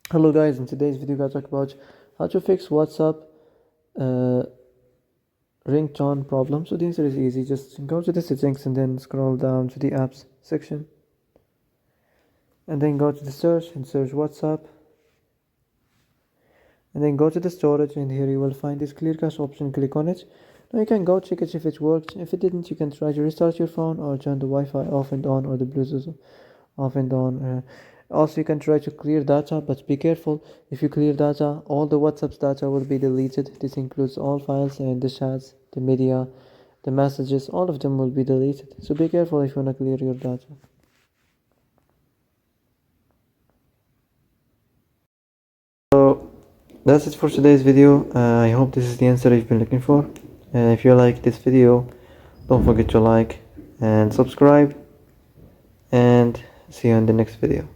Hello guys, in today's video I'll talk about how to fix WhatsApp uh, ringtone problem. So the answer is easy. Just go to the settings and then scroll down to the apps section and then go to the search and search WhatsApp and then go to the storage, and here you will find this clear cache option. Click on it. Now you can go check it if it worked. If it didn't, you can try to restart your phone or turn the Wi-Fi off and on, or the Bluetooth off and on. Also, you can try to clear data, but be careful. If you clear data, all the WhatsApp's data will be deleted. This includes all files and the chats, the media, the messages, all of them will be deleted. So be careful if you want to clear your data. So that's it for today's video. I hope this is the answer you've been looking for. If you like this video, don't forget to like and subscribe, and see you in the next video.